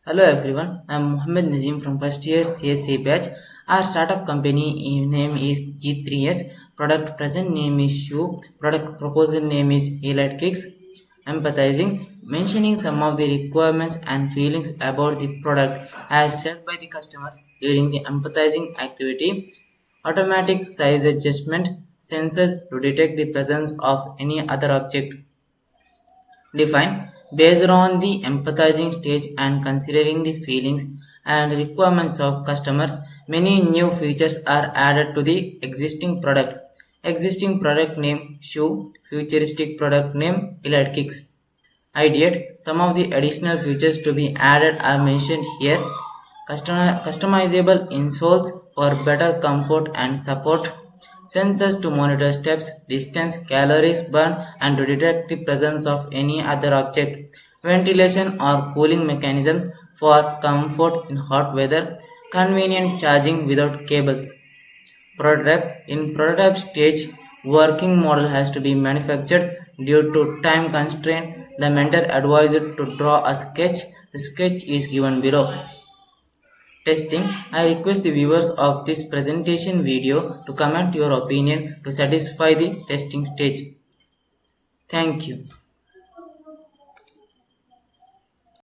Hello everyone, I am Mohammed NAZEEM from first year CSC batch. Our startup company name is G3S. Product present name is Shoe. Product proposal name is Elite Kicks. Empathizing, mentioning some of the requirements and feelings about the product as said by the customers during the empathizing activity. Automatic size adjustment sensors to detect the presence of any other object. Define based on the empathizing stage and considering the feelings and requirements of customers. Many new features are added to the existing product. Existing product name Shoe, futuristic product name Elite Kicks. Ideate. Some of the additional features to be added are mentioned here. Customizable insoles for better comfort and support. Sensors to monitor steps, distance, calories burned, and to detect the presence of any other object. Ventilation or cooling mechanisms for comfort in hot weather. Convenient charging without cables. Prototype. In prototype stage, working model has to be manufactured due to time constraint. The mentor advised to draw a sketch. The sketch is given below. Testing. I request the viewers of this presentation video to comment your opinion to satisfy the testing stage. Thank you.